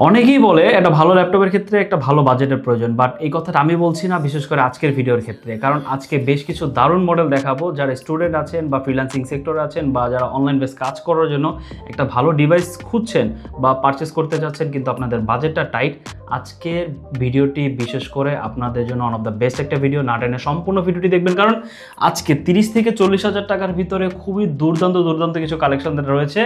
অনেকেই বলে একটা ভালো ল্যাপটপের ক্ষেত্রে একটা ভালো বাজেটের প্রয়োজন, বাট এই কথাটা আমি বলছি না, বিশেষ করে আজকের ভিডিওর ক্ষেত্রে। কারণ আজকে বেশ কিছু দারুণ মডেল দেখাবো, যারা স্টুডেন্ট আছেন বা ফ্রিল্যান্সিং সেক্টরে আছেন বা যারা অনলাইন বেস কাজ করার জন্য একটা ভালো ডিভাইস খুঁজছেন বা পারচেস করতে চাচ্ছেন কিন্তু আপনাদের বাজেটটা টাইট। আজকের ভিডিওটি বিশেষ করে আপনাদের জন্য ওয়ান অফ দ্য বেস্ট একটা ভিডিও। না টেনে সম্পূর্ণ ভিডিওটি দেখবেন, কারণ আজকে 30 থেকে 40 হাজার টাকার ভিতরে খুবই দুর্দান্ত কিছু কালেকশন রয়েছে,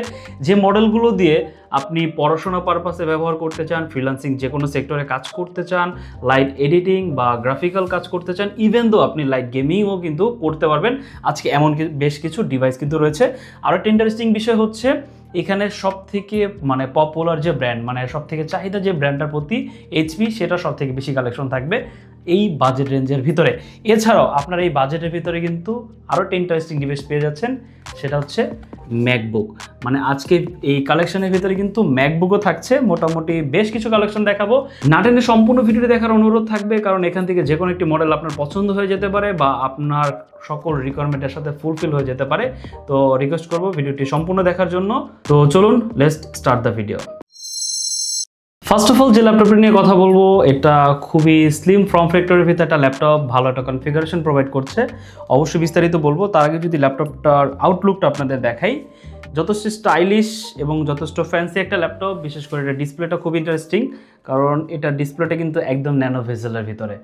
যে মডেলগুলো দিয়ে আপনি পড়াশোনা পারপাসে ব্যবহার করতে চান, ফ্রিল্যান্সিং যে কোনো সেক্টরে কাজ করতে চান, লাইট এডিটিং বা গ্রাফিক্যাল কাজ করতে চান, ইভেন দো আপনি লাইট গেমিংও কিন্তু করতে পারবেন। আজকে এমন বেশ কিছু ডিভাইস কিন্তু রয়েছে। আরও একটা ইন্টারেস্টিং বিষয় হচ্ছে, এখানে সব থেকে পপুলার যে ব্র্যান্ড, সব থেকে চাহিদা যে ব্র্যান্ডটার প্রতি এইচপি, সেটা সব থেকে বেশি কালেকশন থাকবে এই বাজেট রেঞ্জের ভিতরে। এছাড়াও আপনার এই বাজেটের ভিতরে কিন্তু আরও একটা ইন্টারেস্টিং ডিভাইস পেয়ে যাচ্ছেন, সেটা হচ্ছে ম্যাকবুক। আজকে এই কালেকশনের ভিতরে কিন্তু ম্যাকবুকও থাকছে। মোটামুটি বেশ কিছু কালেকশন দেখাবো। না টেনে সম্পূর্ণ ভিডিওটি দেখার অনুরোধ থাকবে, কারণ এখান থেকে যে কোনো একটি মডেল আপনার পছন্দ হয়ে যেতে পারে বা আপনার সকল রিকোয়ারমেন্টের সাথে ফুলফিল হয়ে যেতে পারে। তো রিকোয়েস্ট করবো ভিডিওটি সম্পূর্ণ দেখার জন্য। তো চলুন, let's start the video. First of all যে ল্যাপটপটি নিয়ে কথা বলবো, এটা খুবই স্লিম ফর্ম ফ্যাক্টরের ভিতরে একটা ল্যাপটপ, ভালো একটা কনফিগারেশন প্রোভাইড করছে। অবশ্যই বিস্তারিত বলবো, তার আগে যদি ল্যাপটপটার আউটলুকটা আপনাদের দেখাই, যথেষ্ট স্টাইলিশ এবং যথেষ্ট ফ্যান্সি একটা ল্যাপটপ। বিশেষ করে এটা ডিসপ্লেটা খুব ইন্টারেস্টিং, কারণ এটা ডিসপ্লেটা কিন্তু একদম ন্যানো ভেজেলের ভিতরে।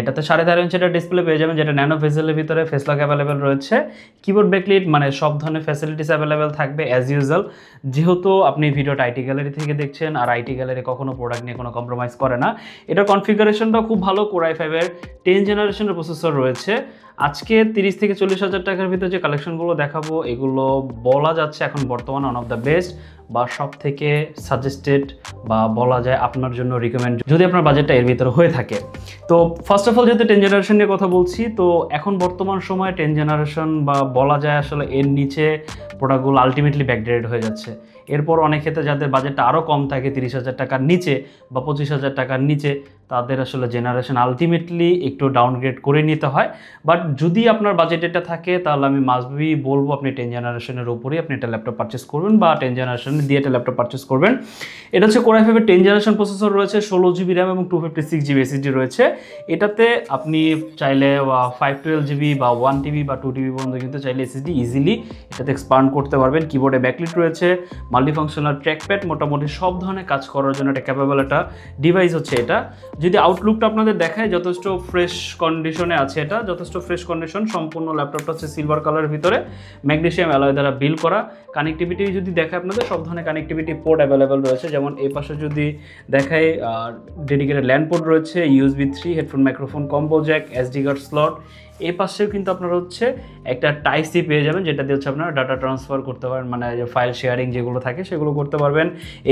এটাতে 3.5 ইঞ্চির ডিসপ্লে পেয়ে যাবেন, যেটা ন্যানো ভেজেলের ভিতরে। ফেস লক অ্যাভেলেবেল রয়েছে, কিবোর্ড ব্যাকলিট, সব ধরনের ফ্যাসিলিটিস অ্যাভেলেবেল থাকবে অ্যাজ ইউজুয়াল। যেহেতু আপনি ভিডিওটা আইটি গ্যালারি থেকে দেখছেন, আর আইটি গ্যালারি কখনো প্রোডাক্ট নিয়ে কোনো কম্প্রোমাইজ করে না। এটার কনফিগারেশনটা খুব ভালো। কোর i5-এর 10 জেনারেশনের প্রসেসর রয়েছে। আজকে 30 থেকে 40 হাজার টাকার ভিতরে যে কালেকশনগুলো দেখাবো, এগুলো বলা যাচ্ছে এখন বর্তমানে ওয়ান অফ দ্য বেস্ট বা সব থেকে সাজেস্টেড, বা বলা যায় আপনার জন্য রিকমেন্ড, যদি আপনার বাজেটটা এর ভিতরে হয়ে থাকে। তো ফার্স্ট অফ অল যেহেতু 10 জেনারেশন নিয়ে কথা বলছি, তো এখন বর্তমান সময়ে 10 জেনারেশন বা বলা যায় আসলে এর নিচে প্রোডাক্টগুলো আলটিমেটলি ব্যাকডেটেড হয়ে যাচ্ছে। এরপর অনেক ক্ষেত্রে যাদের বাজেটটা আরও কম থাকে, 30 হাজার টাকার নিচে বা 25 হাজার টাকার নিচে, তাদের আসলে জেনারেশন আলটিমেটলি একটু ডাউনগ্রেড করে নিতে হয়। বাট যদি আপনার বাজেট এটা থাকে, তাহলে আমি মাস্টবি বলবো আপনি 10 জেনারেশনের উপরেই আপনি একটা ল্যাপটপ পারচেস করবেন, বা 10 জেনারেশন দিয়ে একটা ল্যাপটপ পারচেস করবেন। এটা হচ্ছে কোর i5-এর 10 জেনারেশন প্রসেসর রয়েছে, 16 জিবি র্যাম এবং 256 জিবি এসএসডি রয়েছে। এটাতে আপনি চাইলে 512 জিবি বা 1 টিবি বা 2 টিবি পর্যন্ত কিন্তু চাইলে এসএসডি ইজিলি এটাতে এক্সপান্ড করতে পারবেন। কিবোর্ডে ব্যাকলিট রয়েছে, মাল্টিফাংশনাল ট্র্যাকপ্যাড, মোটামুটি সব ধরনের কাজ করার জন্য একটা ক্যাপেবল একটা ডিভাইস হচ্ছে এটা। যদি আউটলুকটা আপনাদের দেখায়, যথেষ্ট ফ্রেশ কন্ডিশনে আছে এটা, যথেষ্ট ফ্রেশ কন্ডিশন। সম্পূর্ণ ল্যাপটপটা হচ্ছে সিলভার কালারের ভিতরে, ম্যাগনেসিয়াম অ্যালয় দ্বারা বিল্ড করা। কানেক্টিভিটি যদি দেখায় আপনাদের, সব ধরনের কানেক্টিভিটি পোর্ট অ্যাভেলেবেল রয়েছে। যেমন এই পাশে যদি দেখায়, ডেডিকেটেড ল্যান্ড পোর্ট রয়েছে, USB 3, headphone microphone combo jack, SD card slot. এই পাশেও কিন্তু আপনারা হচ্ছে একটা টাইপ সি পেয়ে যাবেন, যেটা দিয়ে হচ্ছে আপনারা ডাটা ট্রান্সফার করতে পারেন, যে ফাইল শেয়ারিং যেগুলো থাকে সেগুলো করতে পারবেন।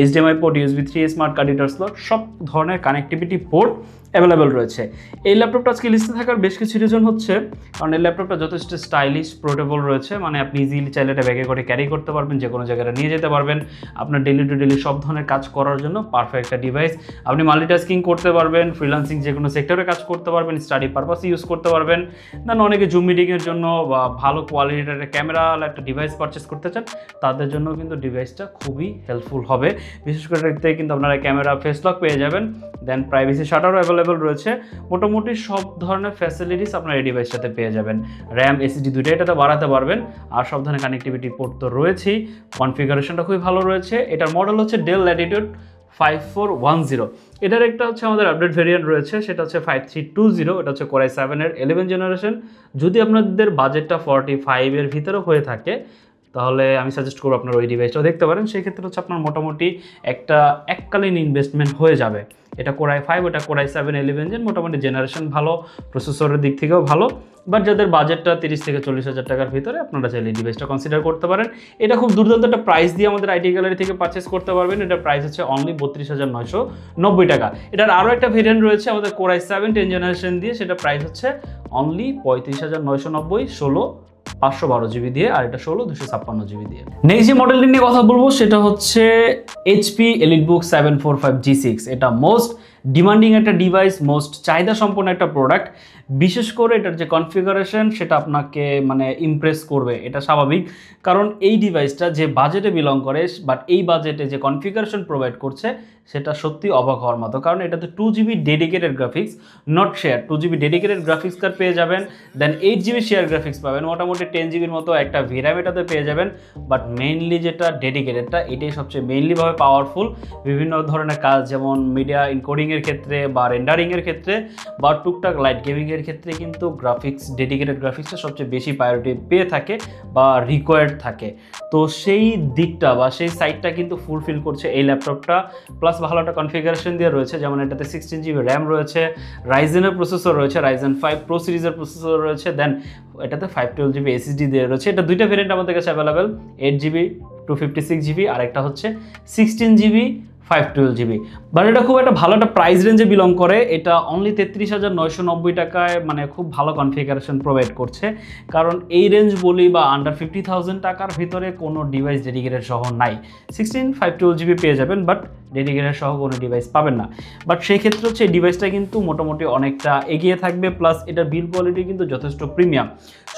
HDMI port, USB 3, smart card reader slot, সব ধরনের কানেক্টিভিটি পোর্ট অ্যাভেলেবেল রয়েছে। এই ল্যাপটপটা আজকে লিস্টে থাকার বেশ কিছু রিজন হচ্ছে, কারণ এই ল্যাপটপটা যথেষ্ট স্টাইলিশ, পোর্টেবল রয়েছে। আপনি ইজিলি চাইলে এটা ব্যাগে করে ক্যারি করতে পারবেন, যে কোনো জায়গায় নিয়ে যেতে পারবেন। আপনার ডেলি টু ডেলি সব ধরনের কাজ করার জন্য পারফেক্ট একটা ডিভাইস। আপনি মাল্টিটাস্কিং করতে পারবেন, ফ্রিল্যান্সিং যে কোনো সেক্টরে কাজ করতে পারবেন, স্টাডি পারপাসে ইউজ করতে পারবেন। অনেকে জুম মিটিংয়ের জন্য বা ভালো কোয়ালিটির একটা ক্যামেরা একটা ডিভাইস পারচেস করতে চান, তাদের জন্য কিন্তু ডিভাইসটা খুবই হেল্পফুল হবে। বিশেষ করে এতে কিন্তু আপনারা ক্যামেরা ফেস লক পেয়ে যাবেন, দেন প্রাইভেসি শাটারও অ্যাভেলেবেল রয়েছে। মোটামুটি সব ধরনের ফ্যাসিলিটিস আপনার এই ডিভাইসটাতে পেয়ে যাবেন। র্যাম, এসএসডি দুইটাই এটাতে বাড়াতে পারবেন, আর সব ধরনের কানেক্টিভিটি পোর্ট তো রয়েছেই। কনফিগারেশনটা খুবই ভালো রয়েছে। এটার মডেল হচ্ছে ডেল ল্যাটিটিউড 5410। এটার একটা হচ্ছে আমাদের আপডেট ভেরিয়েন্ট রয়েছে, সেটা হচ্ছে 5320। এটা হচ্ছে কোর i7-এর 11 জেনারেশন। যদি আপনাদের বাজেটটা 45-এর ভিতরে হয়ে থাকে, তাহলে আমি সাজেস্ট করবো আপনার ওই ডিভাইসটাও দেখতে পারেন। সেই ক্ষেত্রে হচ্ছে আপনার মোটামুটি একটা এককালীন ইনভেস্টমেন্ট হয়ে যাবে। এটা কোর i5, ওটা কোর i7 11 জেন, মোটামুটি জেনারেশন ভালো, প্রসেসরের দিক থেকেও ভালো। বাট যাদের বাজেটটা 30 থেকে 40 হাজার টাকার ভিতরে, আপনারা চাইলে এই ডিভাইসটা কনসিডার করতে পারেন। এটা খুব দুর্দান্ত একটা প্রাইস দিয়ে আমাদের আইটি গ্যালারি থেকে পারচেস করতে পারবেন। এটার প্রাইস হচ্ছে অনলি 32,990 টাকা। এটার আরও একটা ভেরিয়েন্ট রয়েছে আমাদের কোর i7 10 জেনারেশন দিয়ে, সেটা প্রাইস হচ্ছে অনলি 35,990, 512 জিবি দিয়ে, আর এটা 256 জিবি দিয়ে। নেক্সট যে মডেলটি নিয়ে কথা বলবো, সেটা হচ্ছে HP EliteBook 745 G6। এটা মোস্ট ডিমান্ডিং একটা ডিভাইস, মোস্ট চাহিদা সম্পন্ন একটা প্রোডাক্ট। বিশেষ করে এটার যে কনফিগারেশন সেটা আপনাকে মানে ইমপ্রেস করবে, এটা স্বাভাবিক। কারণ এই ডিভাইসটা যে বাজেটে বিলং করে, বাট এই বাজেটে যে কনফিগারেশন প্রোভাইড করছে সেটা সত্যি অবাক হওয়ার মতো। কারণ এটাতে 2GB dedicated graphics, not share. 2GB dedicated graphics card পেয়ে যাবেন, দেন 8GB শেয়ার গ্রাফিক্স পাবেন, মোটামুটি 10GBর মতো একটা VRAM এটাতে পেয়ে যাবেন। বাট মেইনলি যেটা ডেডিকেটেডটা, এটাই সবচেয়ে মেইনলিভাবে পাওয়ারফুল বিভিন্ন ধরনের কাজ, যেমন মিডিয়া ইনকোডিংয়ের ক্ষেত্রে বা রেন্ডারিংয়ের ক্ষেত্রে বা টুকটাক লাইট গেমিংয়ের ক্ষেত্রে কিন্তু গ্রাফিক্স, ডেডিকেটেড গ্রাফিক্সটা সবচেয়ে বেশি প্রায়োরিটি পেয়ে থাকে বা রিকোয়ার্ড থাকে। তো সেই দিকটা বা সেই সাইডটা কিন্তু ফুলফিল করছে এই ল্যাপটপটা। প্লাস ভালো একটা কনফিগারেশন দিয়ে রয়েছে, যেমন এটাতে 16GB র্যাম রয়েছে, রাইজেনের প্রসেসর রয়েছে, রাইজেন 5 প্রো সিরিজের প্রসেসর রয়েছে, দেন এটাতে 512GB SSD দিয়ে রয়েছে। এটা দুইটা ভেরিয়েন্ট আমাদের কাছে অ্যাভেলেবেল, 8GB 256GB, আর একটা হচ্ছে 16GB 512GB। বাট এটা খুব একটা ভালো একটা প্রাইস রেঞ্জে বিলং করে। এটা অনলি 33,990 টাকায় মানে খুব ভালো কনফিগারেশন প্রোভাইড করছে। কারণ এই রেঞ্জ বলি বা আন্ডার 50,000 টাকার ভিতরে কোনো ডিভাইস ডেডিকেটেড সহ নাই। 512GB পেয়ে যাবেন, বাট ডেডিকেটেড সহ কোনো ডিভাইস পাবেন না। বাট সেই ক্ষেত্রে হচ্ছে এই ডিভাইসটা কিন্তু মোটামুটি অনেকটা এগিয়ে থাকবে। প্লাস এটার বিল কোয়ালিটি কিন্তু যথেষ্ট প্রিমিয়াম।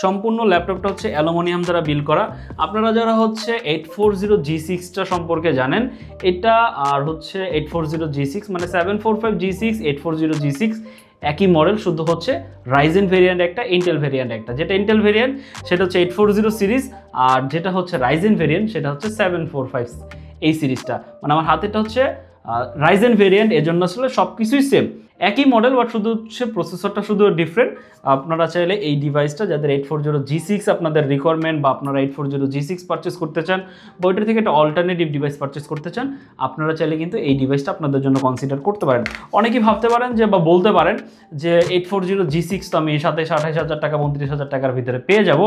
সম্পূর্ণ ল্যাপটপটা হচ্ছে অ্যালুমিনিয়াম দ্বারা বিল করা। আপনারা যারা হচ্ছে 840G6টা সম্পর্কে জানেন, এটা আর হচ্ছে 840G6 মানে 745G6 840G6 একই মডেল, শুধু হচ্ছে রাইজেন ভেরিয়েন্ট একটা, ইন্টেল ভেরিয়েন্ট একটা। যেটা ইন্টেল ভেরিয়েন্ট সেটা হচ্ছে 840 সিরিজ, আর যেটা হচ্ছে রাইজেন ভেরিয়েন্ট সেটা হচ্ছে 745 এই সিরিজটা। মানে আমার হাতেটা হচ্ছে রাইজেন ভেরিয়েন্ট, এজন্য আসলে সব কিছুই সেম, একই মডেল, বাট শুধু হচ্ছে প্রসেসরটা শুধু ডিফারেন্ট। আপনারা চাইলে এই ডিভাইসটা যাদের 840G6 আপনাদের রিকোয়ারমেন্ট বা আপনারা 840G6 পারচেস করতে চান বা ওইটার থেকে একটা অল্টারনেটিভ ডিভাইস পারচেস করতে চান, আপনারা চাইলে কিন্তু এই ডিভাইসটা আপনাদের জন্য কনসিডার করতে পারেন। অনেকেই ভাবতে পারেন যে বা বলতে পারেন যে 840G6 তো আমি 27,000 টাকা 32,000 টাকার ভিতরে পেয়ে যাব,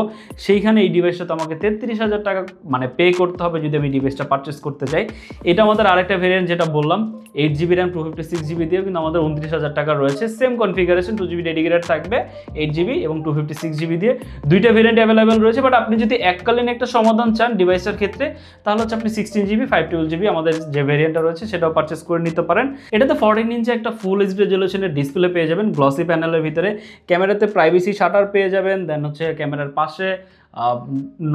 সেইখানে এই ডিভাইসটা তো আমাকে 33,000 টাকা মানে পে করতে হবে যদি আমি ডিভাইসটা পারচেস করতে চাই। এটা আমাদের আরেকটা ভেরিয়েন্ট যেটা বললাম, 8GB র্যাম 256GB দিয়েও কিন্তু আমাদের 29,000 টাকা রয়েছে। সেম কনফিগারেশন, 2GB ডেডিকেটেড থাকবে, 8GB এবং 256GB দিয়ে দুইটা ভেরিয়েন্ট অ্যাভেলেবেল রয়েছে। বাট আপনি যদি এককালীন একটা সমাধান চান ডিভাইসের ক্ষেত্রে, তাহলে হচ্ছে আপনি 16GB 512GB আমাদের যে ভেরিয়েন্টটা রয়েছে সেটাও পারচেস করে নিতে পারেন। এটাতে 14 ইঞ্চি একটা ফুল এইচডি রেজলিউশনের ডিসপ্লে পেয়ে যাবেন গ্লসি প্যানেলের ভিতরে। ক্যামেরাতে প্রাইভেসি শাটার পেয়ে যাবেন, দেন হচ্ছে ক্যামেরার পাশে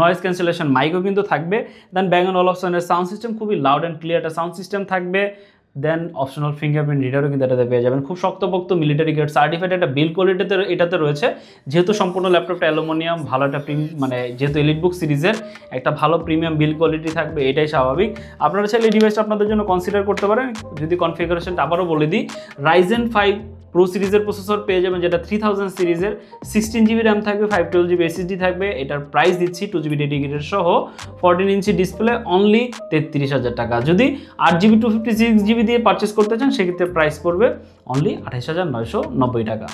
নয়েজ ক্যান্সেলেশন মাইকও কিন্তু থাকবে, দেন Bang & Olufsen'ের সাউন্ড সিস্টেম, খুবই লাউড অ্যান্ড ক্লিয়ার একটা সাউন্ড সিস্টেম থাকবে, দেন অপশনাল ফিঙ্গারপ্রিন্ট রিডারও কিন্তু এটাতে পেয়ে যাবেন। খুব শক্তপোক্ত মিলিটারি গ্রেড সার্টিফাইড একটা বিল কোয়ালিটিতে এটাতে রয়েছে। যেহেতু সম্পূর্ণ ল্যাপটপটা অ্যালুমিনিয়াম, ভালো একটা মানে যেহেতু এলিটবুক সিরিজের একটা ভালো প্রিমিয়াম বিল কোয়ালিটি থাকবে, এটাই স্বাভাবিক। আপনারা চাইলে এই ডিভাইসটা আপনাদের জন্য কনসিডার করতে পারেন। যদি কনফিগারেশনটা আবারও বলে দিই, রাইজেন 5 প্রো সিরিজের প্রসেসর পেয়ে যাবেন, যেটা 3000 সিরিজের, 16GB র্যাম থাকবে, 512GB SSD থাকবে। এটার প্রাইস দিচ্ছি 2GB ডেডিকেটেড সহ 14 ইঞ্চি ডিসপ্লে অনলি 33,000 টাকা। যদি 8GB 256GB দিয়ে পারচেস করতে চান সেক্ষেত্রে প্রাইস পড়বে অনলি 28,990 টাকা।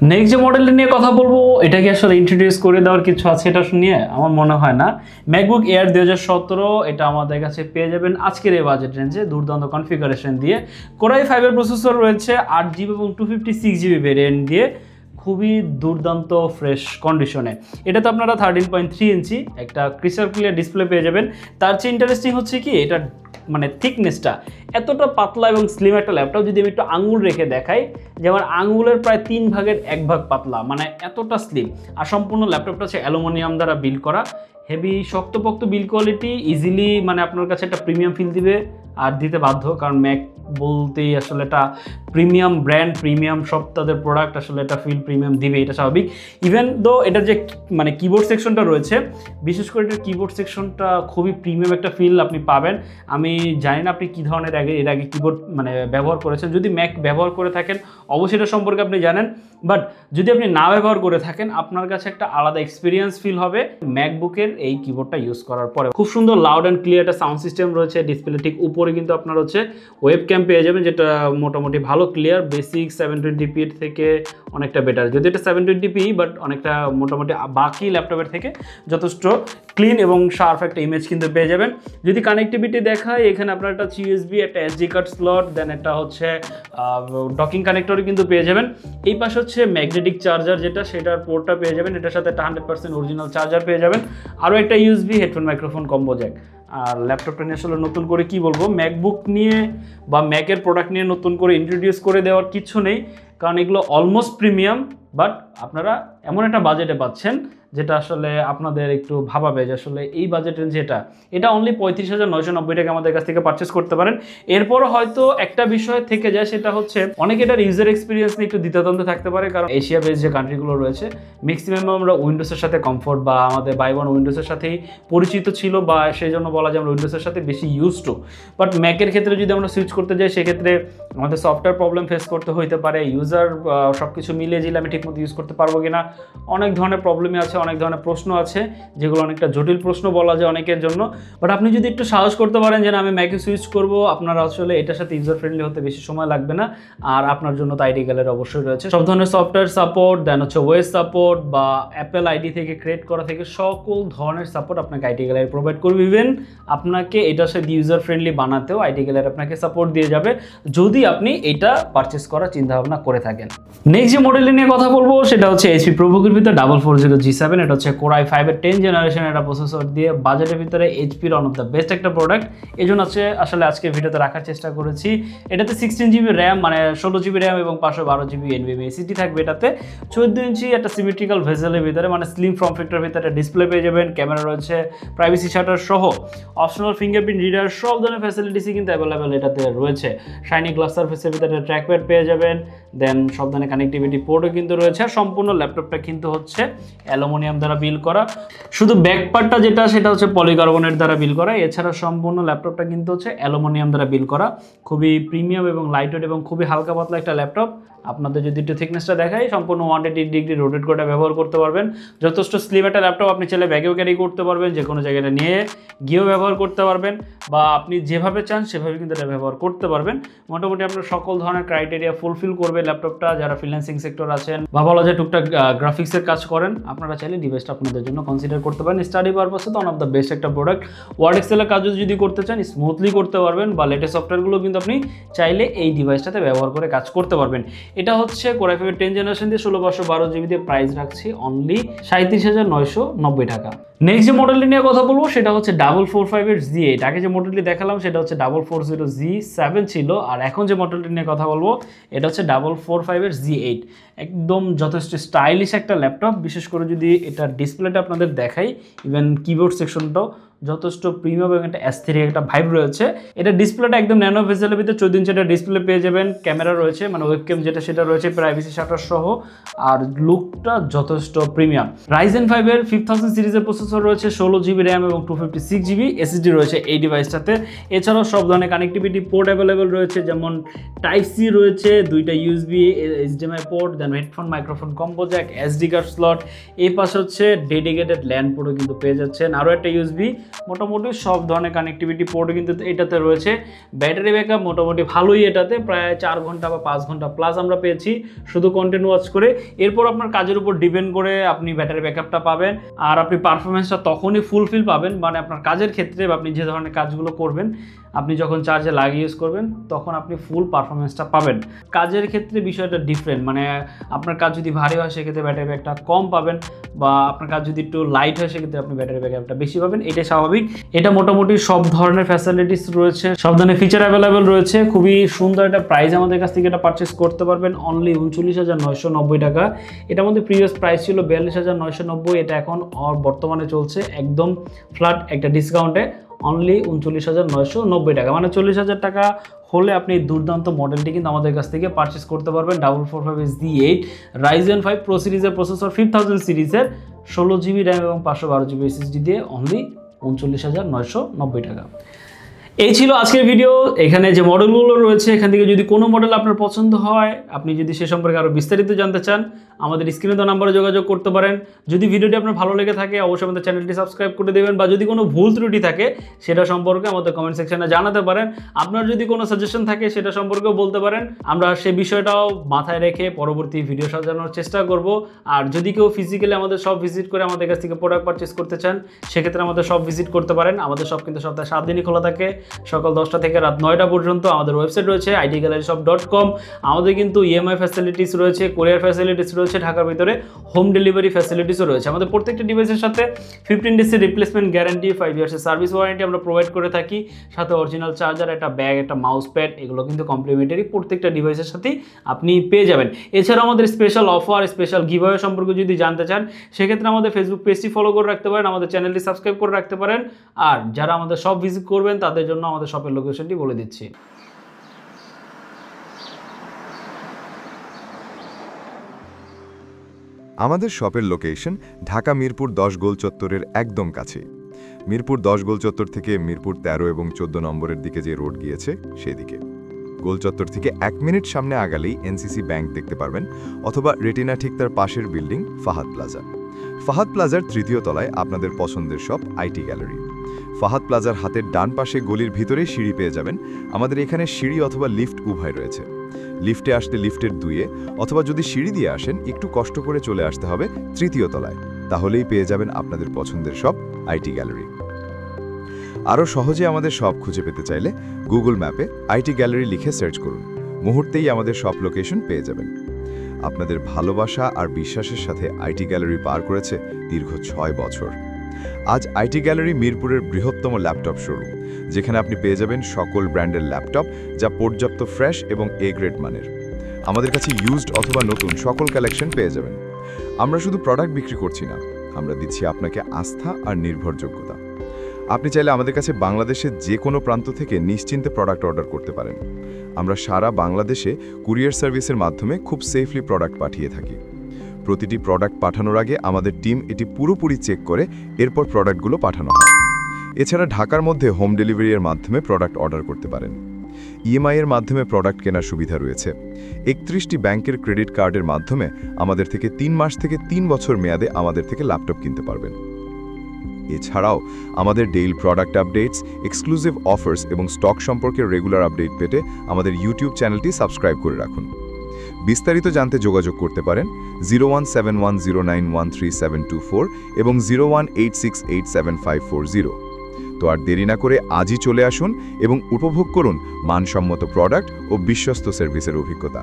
নেক্সট যে মডেলটা নিয়ে কথা বলবো, এটাকে আসলে ইন্ট্রোডিউস করে দেওয়ার কিছু আছে এটা নিয়ে আমার মনে হয় না। ম্যাকবুক এয়ার 2017, এটা আমাদের কাছে পেয়ে যাবেন আজকের এই বাজেট রেঞ্জে দুর্দান্ত কনফিগারেশন দিয়ে। Core i5 এর প্রসেসর রয়েছে, 8GB এবং 256GB ভেরিয়েন্ট দিয়ে, খুবই দুর্দান্ত ফ্রেশ কন্ডিশনে। এটাতে আপনারা 13.3 ইঞ্চি একটা ক্রিস্টাল ক্লিয়ার ডিসপ্লে পেয়ে যাবেন। তার চেয়ে ইন্টারেস্টিং হচ্ছে কি, এটা মানে থিকনেসটা এতটা পাতলা এবং স্লিম একটা ল্যাপটপ। যদি আমি একটু আঙুল রেখে দেখাই, যেমন আঙুলের প্রায় 3 ভাগের 1 ভাগ পাতলা, মানে এতটা স্লিম। আর সম্পূর্ণ ল্যাপটপটা হচ্ছে অ্যালুমিনিয়াম দ্বারা বিল্ড করা, হেভি শক্তপোক্ত বিল কোয়ালিটি, ইজিলি মানে আপনার কাছে একটা প্রিমিয়াম ফিল দিবে আর দিতে বাধ্য। কারণ ম্যাক বলতেই আসলে এটা প্রিমিয়াম ব্র্যান্ড, প্রিমিয়াম সব তাদের প্রোডাক্ট, আসলে এটা ফিল প্রিমিয়াম দিবে, এটা স্বাভাবিক। ইভেন দো এটার যে মানে কিবোর্ড সেকশনটা রয়েছে, বিশেষ করে এটার কিবোর্ড সেকশনটা খুবই প্রিমিয়াম একটা ফিল আপনি পাবেন। আমি জানি না আপনি কী ধরনের এর আগে কিবোর্ড মানে ব্যবহার করেছেন। যদি ম্যাক ব্যবহার করে থাকেন অবশ্যই এটা সম্পর্কে আপনি জানেন, বাট যদি আপনি না ব্যবহার করে থাকেন আপনার কাছে একটা আলাদা এক্সপিরিয়েন্স ফিল হবে ম্যাকবুকের এই কিবোর্ডটা ইউজ করার পরে। খুব সুন্দর লাউড অ্যান্ড ক্লিয়ার একটা সাউন্ড সিস্টেম রয়েছে। ডিসপ্লে ঠিক উপরে কিন্তু আপনার হচ্ছে ওয়েব ক্যাম পেয়ে যাবেন, যেটা মোটামুটি ভালো ক্লিয়ার, বেসিক 720p থেকে অনেকটা বেটার। যদি এটা 720p, বাট অনেকটা মোটামুটি বাকি ল্যাপটপের থেকে যথেষ্ট ক্লিন এবং শার্প একটা ইমেজ কিন্তু পেয়ে যাবেন। যদি কানেক্টিভিটি দেখায়, এখানে আপনার একটা USB, একটা SD কার্ড স্লট, দেন একটা হচ্ছে ডকিং কানেক্টরও কিন্তু পেয়ে যাবেন। এই পাশে হচ্ছে ম্যাগনেটিক চার্জার, যেটা সেটার পোর্টটা পেয়ে যাবেন। এটার সাথে একটা 100% অরিজিনাল চার্জার পেয়ে যাবেন, আরও একটা USB headphone microphone combo jack. আর ল্যাপটপটা নিয়ে আসলে নতুন করে কি বলবো, ম্যাকবুক নিয়ে বা ম্যাকের প্রোডাক্ট নিয়ে নতুন করে ইন্ট্রোডিউস করে দেওয়ার কিছু নেই, কারণ এগুলো অলমোস্ট প্রিমিয়াম বাট আপনারা এমন একটা বাজেটে পাচ্ছেন যেটা আসলে আপনাদের একটু ভাবাবে যে আসলে এই বাজেটের যেটা এটা অনলি 35,990 টাকা আমাদের কাছ থেকে পারচেস করতে পারেন। এরপরও হয়তো একটা বিষয় থেকে যায়, সেটা হচ্ছে অনেকে এটার ইউজার এক্সপিরিয়েন্স নিয়ে একটু দ্বিধাদ্বন্দ্বে থাকতে পারে, কারণ এশিয়া বেস যে কান্ট্রিগুলো রয়েছে ম্যাক্সিমাম আমরা উইন্ডোজের সাথে কমফোর্ট বা আমাদের বাই ওয়ান উইন্ডোজের সাথেই পরিচিত ছিল, বা সেই জন্য বলা যায় আমরা উইন্ডোজের সাথে বেশি ইউজ টু। বাট ম্যাকের ক্ষেত্রে যদি আমরা সুইচ করতে যাই সেক্ষেত্রে আমাদের সফটওয়্যার প্রবলেম ফেস করতে হইতে পারে, ইউজার সব কিছু মিলিয়ে দিলে আমি ঠিকমতো ইউজ করতে পারবো কিনা, অনেক ধরনের প্রবলেমই আছে, অনেক ধরনের প্রশ্ন আছে যেগুলো অনেকটা জটিল প্রশ্ন বলা যায় অনেকের জন্য। বাট আপনি যদি একটু সাহস করতে পারেন যে আমি ম্যাকে সুইচ করবো, আপনার আসলে এটার সাথে ইউজার ফ্রেন্ডলি হতে বেশি সময় লাগবে না, আর আপনার জন্য তো আইডি গ্যালারি অবশ্যই রয়েছে, সব ধরনের সফটওয়্যার সাপোর্ট, দেন হচ্ছে ওয়েস সাপোর্ট বা অ্যাপেল আইডি থেকে ক্রিয়েট করা থেকে সকল ধরনের সাপোর্ট আপনাকে আইডি গ্যালারি প্রোভাইড করবে। ইভেন আপনাকে এটার সাথে ইউজার ফ্রেন্ডলি বানাতেও আইডি গ্যালারি আপনাকে সাপোর্ট দিয়ে যাবে যদি আপনি এটা পারচেস করার চিন্তা ভাবনা করে থাকেন। নেক্সট যে মডেল নিয়ে কথা বলবো সেটা হচ্ছে এইচপি প্রোবুকের ভিতরে 4440G7। এটা হচ্ছে Core i5 এর 10th জেনারেশন একটা প্রসেসর দিয়ে বাজেটের ভিতরে এইচপির ওয়ান অফ দ্য বেস্ট একটা প্রোডাক্ট। এই জন্য আসলে আজকে ভিডিওতে রাখার চেষ্টা করেছি। এটাতে 16GB র্যাম মানে 16GB র্যাম এবং 512GB NVMe SSD থাকবে। এটাতে 14 ইঞ্চি একটা সিমেট্রিক্যাল ভেজেলের ভিতরে মানে স্লিম ফর্ম ফ্যাক্টর ভিতরে ডিসপ্লে পেয়ে যাবেন, ক্যামেরা রয়েছে, প্রাইভেসি শাটার সহ অপশনাল ফিঙ্গারপ্রিন্ট রিডার, সব ধরনের ফ্যাসিলিটিসই কিন্তু অ্যাভেলেবেল এটাতে রয়েছে। শাইনি গ্লাস সারফেসের ভিতরে ট্র্যাকপ্যাড পেয়ে যাবেন, দেন সব ধরনের কানেক্টিভিটি পোর্টও কিন্তু রয়েছে। আর সম্পূর্ণ ল্যাপটপটা কিন্তু হচ্ছে অ্যালুমিনিয়াম দ্বারা বিল করা, শুধু ব্যাক পার্টটা যেটা সেটা হচ্ছে পলিকার্বনেট দ্বারা বিল করা, এছাড়া সম্পূর্ণ ল্যাপটপটা কিন্তু হচ্ছে অ্যালুমিনিয়াম দ্বারা বিল করা। খুবই প্রিমিয়াম এবং লাইটওয়েট এবং খুবই হালকা পাতলা একটা ল্যাপটপ। আপনাদের যদি একটু থিকনেসটা দেখাই, সম্পূর্ণ 180 ডিগ্রি রোটেট করে ব্যবহার করতে পারবেন। যথেষ্ট স্লিম একটা ল্যাপটপ, আপনি চাইলে ব্যাগেও ক্যারি করতে পারবেন, যে কোনো জায়গাটা নিয়ে গিয়েও ব্যবহার করতে পারবেন, বা আপনি যেভাবে চান সেভাবে কিন্তু এটা ব্যবহার করতে পারবেন। মোটামুটি আপনার সকল ধরনের ক্রাইটেরিয়া ফুলফিল করবে ল্যাপটপটা। যারা ফ্রিল্যান্সিং সেক্টর আছেন বা বলা যায় টুকটাক গ্রাফিক্সের কাজ করেন, আপনারা চাইলে ডিভাইসটা আপনাদের জন্য কনসিডার করতে পারেন। স্টাডি পারপাসে তো ওয়ান অফ দ্য বেস্ট একটা প্রোডাক্ট। ওয়ার্ড এক্সেলের কাজও যদি করতে চান স্মুথলি করতে পারবেন, বা লেটেস্ট সফটওয়্যারগুলো কিন্তু আপনি চাইলে এই ডিভাইসটাতে ব্যবহার করে কাজ করতে পারবেন। এটা হচ্ছে Core i5 10 জেনারেশন দিয়ে 16/512GB দিয়ে প্রাইস রাখছি অনলি 37,990 টাকা। নেক্সট যে মডেলটি নিয়ে কথা বলবো সেটা হচ্ছে 4445G8। আগে যে মডেলটি দেখালাম সেটা হচ্ছে 440G7 ছিল, আর এখন যে মডেলটি নিয়ে কথা বলবো এটা হচ্ছে 445G8। একদম যথেষ্ট স্টাইলিশ একটা ল্যাপটপ, বিশেষ করে যদি এটা ডিসপ্লেটা আপনাদের দেখাই, ইভেন কিবোর্ড সেকশনটাও যথেষ্ট প্রিমিয়াম এবং একটা অ্যাস্থেটিক একটা ভাইব রয়েছে। এটা ডিসপ্লেটা একদম ন্যানো ভেজেলের ভিতরে 14 ইঞ্চি একটা ডিসপ্লে পেয়ে যাবেন, ক্যামেরা রয়েছে মানে ওয়েবক্যাম যেটা সেটা রয়েছে, প্রাইভেসি শাটার সহ, আর লুকটা যথেষ্ট প্রিমিয়াম। Ryzen 5 এর 5000 সিরিজের প্রসেসর রয়েছে, 16GB র্যাম এবং 256GB SSD রয়েছে এই ডিভাইসটাতে। এছাড়াও সব ধরনের কানেক্টিভিটি পোর্ট অ্যাভেলেবেল রয়েছে, যেমন টাইপ সি রয়েছে, দুইটা USB HDMI port, then headphone microphone combo jack, SD card slot, এই পাশে হচ্ছে ডেডিকেটেড ল্যান্ড পোর্টও কিন্তু পেয়ে যাচ্ছেন, আরও একটা USB। মোটামুটি সব ধরনের কানেক্টিভিটি পোর্টও কিন্তু এটাতে রয়েছে। ব্যাটারি ব্যাকআপ মোটামুটি ভালোই, এটাতে প্রায় 4 ঘন্টা বা 5 ঘন্টা প্লাস আমরা পেয়েছি শুধু কন্টেন্ট ওয়াচ করে। এরপর আপনার কাজের উপর ডিপেন্ড করে আপনি ব্যাটারি ব্যাকআপটা পাবেন, আর আপনি পারফরমেন্সটা তখনই ফুলফিল পাবেন মানে আপনার কাজের ক্ষেত্রে বা আপনি যে ধরনের কাজগুলো করবেন আপনি যখন চার্জে লাগিয়ে ইউজ করবেন তখন আপনি ফুল পারফরমেন্সটা পাবেন। কাজের ক্ষেত্রে বিষয়টা ডিফারেন্ট, মানে আপনার কাজ যদি ভারী হয় সেক্ষেত্রে ব্যাটারি ব্যাকআপটা কম পাবেন, বা আপনার কাজ যদি একটু লাইট হয় সেক্ষেত্রে আপনি ব্যাটারি ব্যাকআপটা বেশি পাবেন, এটাই স্বাভাবিক। এটা মোটামুটি সব ধরনের ফ্যাসিলিটিস রয়েছে, সব ধরনের ফিচার অ্যাভেলেবেল রয়েছে। খুবই সুন্দর একটা প্রাইস আমাদের কাছ থেকে এটা পারচেস করতে পারবেন অনলি 39,990 টাকা। এটার মধ্যে প্রিভিয়াস প্রাইস ছিল 42,990, এটা এখন বর্তমানে চলছে একদম ফ্ল্যাট একটা ডিসকাউন্টে অনলি 39,990 টাকা, মানে 40,000 টাকা হলে আপনি দুর্দান্ত মডেলটি কিন্তু আমাদের কাছ থেকে পারচেস করতে পারবেন। 445G8 Ryzen 5 Pro সিরিজের প্রসেসর 5000 সিরিজের 16GB র্যাম এবং 512GB SSD দিয়ে অনলি 39,990 টাকা। এই ছিল আজকের ভিডিও। এখানে যে মডেলগুলো রয়েছে এখান থেকে যদি কোনো মডেল আপনার পছন্দ হয়, আপনি যদি সে সম্পর্কে আরও বিস্তারিত জানতে চান, আমাদের স্ক্রিনে দেওয়া নাম্বারে যোগাযোগ করতে পারেন। যদি ভিডিওটি আপনার ভালো লেগে থাকে অবশ্যই আমাদের চ্যানেলটি সাবস্ক্রাইব করে দেবেন, বা যদি কোনো ভুল ত্রুটি থাকে সেটা সম্পর্কে আমাদের কমেন্ট সেকশনে জানাতে পারেন। আপনার যদি কোনো সাজেশন থাকে সেটা সম্পর্কেও বলতে পারেন, আমরা সেই বিষয়টাও মাথায় রেখে পরবর্তী ভিডিও সাজানোর চেষ্টা করব। আর যদি কেউ ফিজিক্যালি আমাদের সব ভিজিট করে আমাদের কাছ থেকে প্রোডাক্ট পারচেস করতে চান সেক্ষেত্রে আমাদের সব ভিজিট করতে পারেন। আমাদের সব কিন্তু সপ্তাহে 7 দিনই খোলা থাকে, সকাল 10টা থেকে রাত 9টা পর্যন্ত। আমাদের ওয়েবসাইট রয়েছে itgalleryshop.com। আমাদের কিন্তু ইএমআই ফ্যাসিলিটিস রয়েছে, কোরিয়ার ফ্যাসিলিটিস রয়েছে, ঢাকার ভিতরে হোম ডেলিভারি ফ্যাসিলিটিসও রয়েছে। আমাদের প্রত্যেকটা ডিভাইসের সাথে 15 ডেজের রিপ্লেসমেন্ট গ্যারান্টি, 5 ইয়ার্সের সার্ভিস ওয়ারেন্টি আমরা প্রোভাইড করে থাকি। সাথে অরিজিনাল চার্জার, একটা ব্যাগ, একটা মাউস প্যাড, এগুলো কিন্তু কমপ্লিমেন্টারি প্রত্যেকটা ডিভাইসের সাথেই আপনি পেয়ে যাবেন। এছাড়াও আমাদের স্পেশাল অফার, স্পেশাল গিভঅ্যাওয়ে সম্পর্কে যদি জানতে চান, সেক্ষেত্রে আমাদের ফেসবুক পেজটি ফলো করে রাখতে পারেন, আমাদের চ্যানেলটি সাবস্ক্রাইব করে রাখতে পারেন। আর যারা আমাদের শপ ভিজিট করবেন তাদের জন্য আমাদের শপের লোকেশনটি বলে দিচ্ছি। আমাদের শপের লোকেশন ঢাকা মিরপুর 10 গোল চত্বরের একদম কাছে। মিরপুর 10 গোল চত্বর থেকে মিরপুর 13 এবং 14 নম্বরের দিকে যে রোড গিয়েছে সেদিকে। গোল চত্বর থেকে 1 মিনিট সামনে আগালেই এনসিসি ব্যাংক দেখতে পারবেন, অথবা রেটিনা ঠিক তার পাশের বিল্ডিং ফাহাদ প্লাজা। ফাহাদ প্লাজার 3য় তলায় আপনাদের পছন্দের শপ আইটি গ্যালারি। ফাহাদ প্লাজার হাতের ডান পাশে গলির ভিতরেই সিঁড়ি পেয়ে যাবেন। আমাদের এখানে সিঁড়ি অথবা লিফট উভয় রয়েছে। লিফটে আসলে লিফটের 2-এ, অথবা যদি সিঁড়ি দিয়ে আসেন একটু কষ্ট করে চলে আসতে হবে 3য় তলায়, তাহলেই পেয়ে যাবেন আপনাদের পছন্দের শপ আইটি গ্যালারি। আরও সহজে আমাদের শপ খুঁজে পেতে চাইলে গুগল ম্যাপে আইটি গ্যালারি লিখে সার্চ করুন, মুহূর্তেই আমাদের শপ লোকেশন পেয়ে যাবেন। আপনাদের ভালোবাসা আর বিশ্বাসের সাথে আইটি গ্যালারি পার করেছে দীর্ঘ 6 বছর। আজ আইটি গ্যালারি মিরপুরের বৃহত্তম ল্যাপটপ শোরুম, যেখানে আপনি পেয়ে যাবেন সকল ব্র্যান্ডের ল্যাপটপ, যা পর্যাপ্ত ফ্রেশ এবং এ গ্রেড মানের। আমাদের কাছে ইউজড অথবা নতুন সকল কালেকশন পেয়ে যাবেন। আমরা শুধু প্রোডাক্ট বিক্রি করছি না, আমরা দিচ্ছি আপনাকে আস্থা আর নির্ভরযোগ্যতা। আপনি চাইলে আমাদের কাছে বাংলাদেশের যে কোনো প্রান্ত থেকে নিশ্চিন্তে প্রোডাক্ট অর্ডার করতে পারেন। আমরা সারা বাংলাদেশে কুরিয়ার সার্ভিসের মাধ্যমে খুব সেফলি প্রোডাক্ট পাঠিয়ে থাকি। প্রতিটি প্রোডাক্ট পাঠানোর আগে আমাদের টিম এটি পুরোপুরি চেক করে এরপর প্রোডাক্টগুলো পাঠানো হয়। এছাড়া ঢাকার মধ্যে হোম ডেলিভারির মাধ্যমে প্রোডাক্ট অর্ডার করতে পারেন। ইএমআই এর মাধ্যমে প্রোডাক্ট কেনার সুবিধা রয়েছে। 31টি ব্যাংকের ক্রেডিট কার্ডের মাধ্যমে আমাদের থেকে 3 মাস থেকে 3 বছর মেয়াদে আমাদের থেকে ল্যাপটপ কিনতে পারবেন। এছাড়াও আমাদের daily product updates, exclusive offers এবং স্টক সম্পর্কে রেগুলার আপডেট পেতে আমাদের ইউটিউব চ্যানেলটি সাবস্ক্রাইব করে রাখুন। বিস্তারিত জানতে যোগাযোগ করতে পারেন 0171091374 এবং 0186875540। তো আর দেরি না করে আজই চলে আসুন এবং উপভোগ করুন মানসম্মত প্রোডাক্ট ও বিশ্বস্ত সার্ভিসের অভিজ্ঞতা।